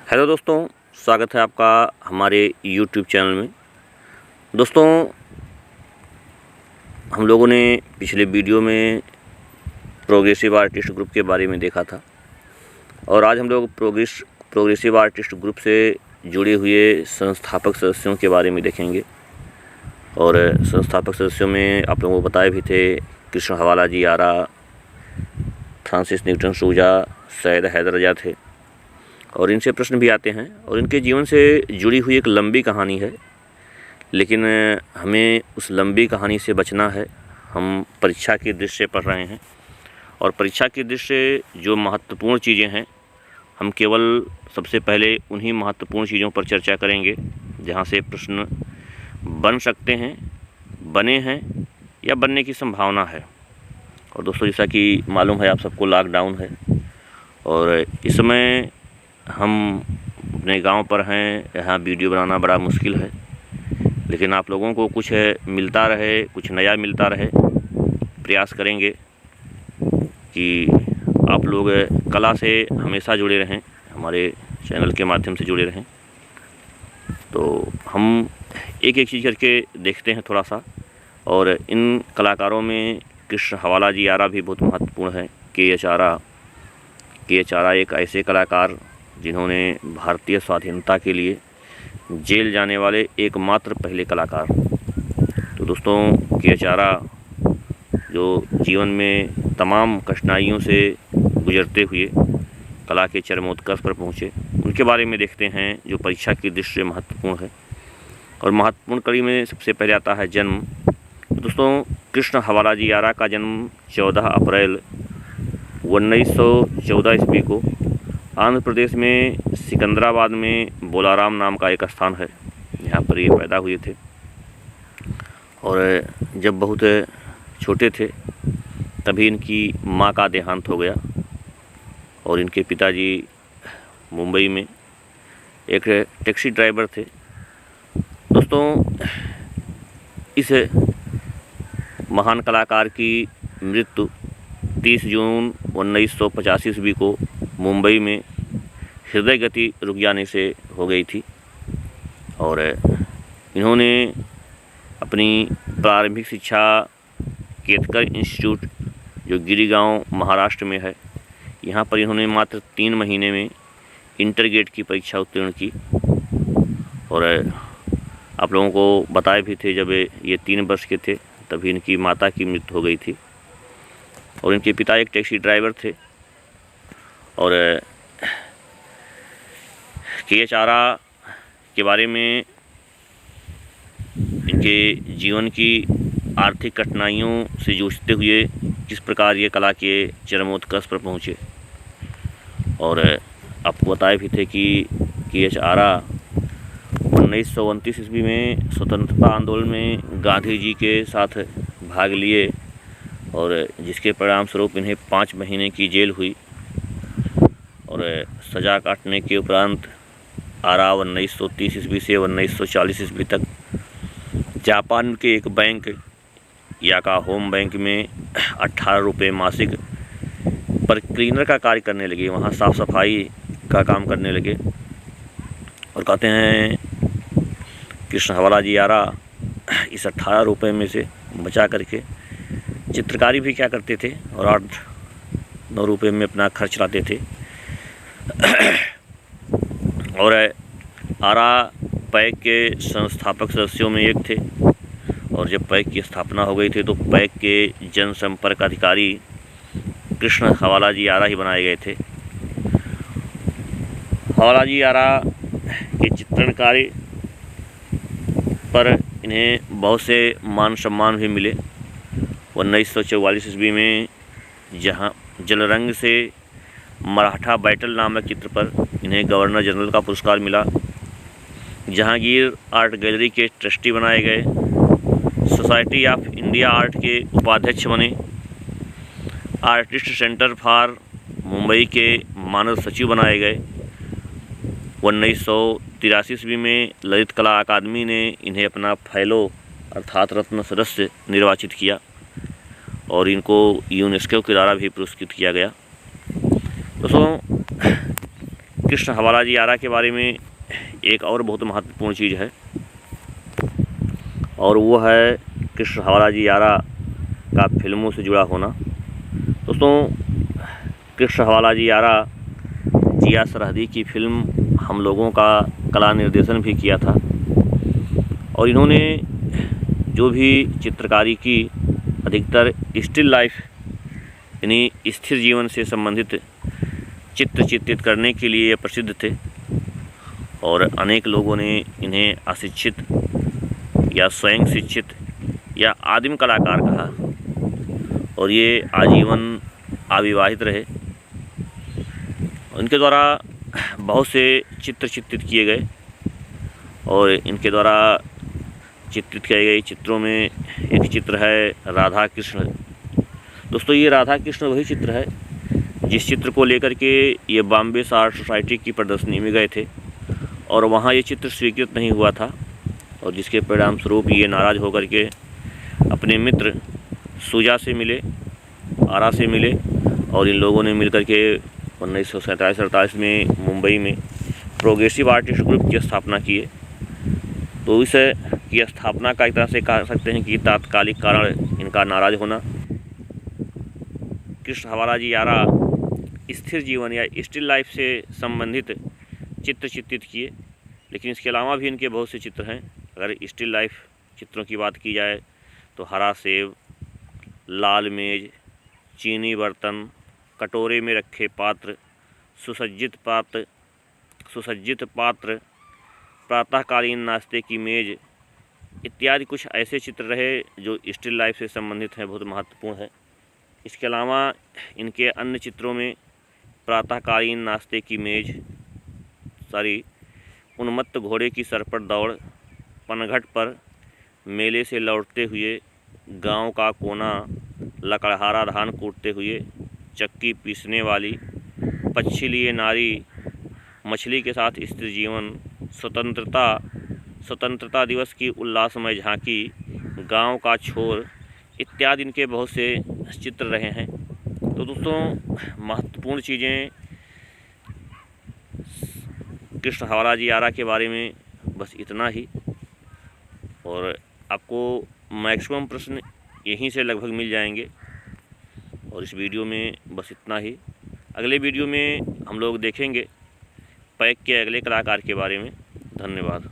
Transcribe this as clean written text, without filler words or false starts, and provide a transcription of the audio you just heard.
Hello दोस्तों, स्वागत है आपका हमारे YouTube चैनल में। दोस्तों, हम लोगों ने पिछले वीडियो में प्रोग्रेसिव आर्टिस्ट ग्रुप के बारे में देखा था और आज हम लोग प्रोग्रेसिव आर्टिस्ट ग्रुप से जुड़े हुए संस्थापक सदस्यों के बारे में देखेंगे। और संस्थापक सदस्यों में आप लोगों को बताए भी थे कृष्ण हवाला जी आरा, फ्रांसिस न्यूटन सूजा, सैयद हैदर रजा थे। और इनसे प्रश्न भी आते हैं और इनके जीवन से जुड़ी हुई एक लंबी कहानी है, लेकिन हमें उस लंबी कहानी से बचना है। हम परीक्षा की दृष्टि से पढ़ रहे हैं और परीक्षा की दृष्टि से जो महत्वपूर्ण चीज़ें हैं, हम केवल सबसे पहले उन्हीं महत्वपूर्ण चीज़ों पर चर्चा करेंगे जहां से प्रश्न बन सकते हैं, बने हैं या बनने की संभावना है। और दोस्तों, जैसा कि मालूम है आप सबको, लॉकडाउन है और इस समय हम अपने गांव पर हैं। यहाँ वीडियो बनाना बड़ा मुश्किल है, लेकिन आप लोगों को कुछ मिलता रहे, कुछ नया मिलता रहे। प्रयास करेंगे कि आप लोग कला से हमेशा जुड़े रहें, हमारे चैनल के माध्यम से जुड़े रहें। तो हम एक एक चीज़ करके देखते हैं थोड़ा सा। और इन कलाकारों में कृष्ण हवाला जी आरा भी बहुत महत्वपूर्ण है। के एच आरा एक ऐसे कलाकार जिन्होंने भारतीय स्वाधीनता के लिए जेल जाने वाले एकमात्र पहले कलाकार। तो दोस्तों, के एच आरा जो जीवन में तमाम कठिनाइयों से गुजरते हुए कला के चरमोत्कर्ष पर पहुँचे, उनके बारे में देखते हैं जो परीक्षा की दृष्टि से महत्वपूर्ण है। और महत्वपूर्ण कड़ी में सबसे पहले आता है जन्म। तो दोस्तों, कृष्ण हवाला जी आरा का जन्म 14 अप्रैल 1914 ईस्वी को आंध्र प्रदेश में सिकंदराबाद में बोलाराम नाम का एक स्थान है, यहाँ पर ये पैदा हुए थे। और जब बहुत छोटे थे तभी इनकी माँ का देहांत हो गया और इनके पिताजी मुंबई में एक टैक्सी ड्राइवर थे। दोस्तों, इस महान कलाकार की मृत्यु 30 जून 1985 ईस्वी को मुंबई में हृदय गति रुक जाने से हो गई थी। और इन्होंने अपनी प्रारंभिक शिक्षा केतकर इंस्टीट्यूट, जो गिरिगांव महाराष्ट्र में है, यहाँ पर इन्होंने मात्र 3 महीने में इंटरगेट की परीक्षा उत्तीर्ण की। और आप लोगों को बताए भी थे जब ये 3 वर्ष के थे तभी इनकी माता की मृत्यु हो गई थी। और इनके पिता एक टैक्सी ड्राइवर थे। और के एच आरा के बारे में इनके जीवन की आर्थिक कठिनाइयों से जूझते हुए किस प्रकार ये कला के चरमोत्कर्ष पर पहुँचे। और आपको बताए भी थे कि के एच आरा 1929 ईस्वी में स्वतंत्रता आंदोलन में गांधी जी के साथ भाग लिए और जिसके परिणाम स्वरूप इन्हें 5 महीने की जेल हुई। और सज़ा काटने के उपरांत आरा 1930 ईस्वी से 1940 ईस्वी तक जापान के एक बैंक याका होम बैंक में 18 रुपये मासिक पर क्लीनर का कार्य करने लगे, वहाँ साफ़ सफाई का काम करने लगे। और कहते हैं कृष्ण हवाला जी आरा इस 18 रुपये में से बचा करके चित्रकारी भी क्या करते थे और 8-9 रुपये में अपना खर्च लाते थे। और आरा पैक के संस्थापक सदस्यों में एक थे। और जब पैक की स्थापना हो गई थी तो पैक के जनसंपर्क अधिकारी कृष्ण हवाला जी आरा ही बनाए गए थे। हवाला जी आरा के चित्रण कार्य पर इन्हें बहुत से मान सम्मान भी मिले। 1944 ईस्वी में जहां जलरंग से मराठा बैटल नामक चित्र पर इन्हें गवर्नर जनरल का पुरस्कार मिला। जहांगीर आर्ट गैलरी के ट्रस्टी बनाए गए, सोसाइटी ऑफ इंडिया आर्ट के उपाध्यक्ष बने, आर्टिस्ट सेंटर फॉर मुंबई के मानद सचिव बनाए गए। 1983 ईस्वी में ललित कला अकादमी ने इन्हें अपना फेलो अर्थात रत्न सदस्य निर्वाचित किया और इनको यूनेस्को के द्वारा भी पुरस्कृत किया गया। दोस्तों, कृष्ण हवाला जी आरा के बारे में एक और बहुत महत्वपूर्ण चीज़ है, और वो है कृष्ण हवाला जी आरा का फिल्मों से जुड़ा होना। दोस्तों, कृष्ण हवाला जी आरा जिया सरहदी की फिल्म हम लोगों का कला निर्देशन भी किया था, और इन्होंने जो भी चित्रकारी की अधिकतर स्टिल लाइफ यानी स्थिर जीवन से संबंधित चित्र चित्रित करने के लिए प्रसिद्ध थे, और अनेक लोगों ने इन्हें अशिक्षित या स्वयं शिक्षित या आदिम कलाकार कहा, और ये आजीवन अविवाहित रहे। इनके द्वारा बहुत से चित्र चित्रित किए गए, और इनके द्वारा चित्रित किए गए चित्रों में एक चित्र है राधा कृष्ण। दोस्तों, ये राधा कृष्ण वही चित्र है जिस चित्र को लेकर के ये बॉम्बे आर्ट सोसाइटी की प्रदर्शनी में गए थे, और वहाँ ये चित्र स्वीकृत नहीं हुआ था, और जिसके परिणाम स्वरूप ये नाराज़ होकर के अपने मित्र सुजा से मिले, आरा से मिले, और इन लोगों ने मिलकर के 1947-48 में मुंबई में प्रोग्रेसिव आर्टिस्ट ग्रुप की स्थापना किए। तो इस की स्थापना का एक तरह से कह सकते हैं कि तात्कालिक कारण इनका नाराज़ होना। कृष्ण हवाला जी आरा स्थिर जीवन या स्टिल लाइफ से संबंधित चित्र चित्रित किए, लेकिन इसके अलावा भी इनके बहुत से चित्र हैं। अगर स्टिल लाइफ चित्रों की बात की जाए तो हरा सेब, लाल मेज, चीनी बर्तन, कटोरे में रखे पात्र, सुसज्जित पात्र, प्रातःकालीन नाश्ते की मेज इत्यादि कुछ ऐसे चित्र रहे जो स्टिल लाइफ से संबंधित हैं, बहुत महत्वपूर्ण है। इसके अलावा इनके अन्य चित्रों में प्रातःकालीन नाश्ते की मेज, उन्मत्त घोड़े की सर पर दौड़, पनघट पर मेले से लौटते हुए, गांव का कोना, लकड़हारा धान कूटते हुए, चक्की पीसने वाली, पक्षी लिए नारी, मछली के साथ स्त्री जीवन, स्वतंत्रता दिवस की उल्लासमय झांकी, गांव का छोर इत्यादि इनके बहुत से चित्र रहे हैं। तो दोस्तों, महत्वपूर्ण चीज़ें कृष्ण हवाला जी आरा के बारे में बस इतना ही, और आपको मैक्सिमम प्रश्न यहीं से लगभग मिल जाएंगे, और इस वीडियो में बस इतना ही। अगले वीडियो में हम लोग देखेंगे पैक के अगले कलाकार के बारे में। धन्यवाद।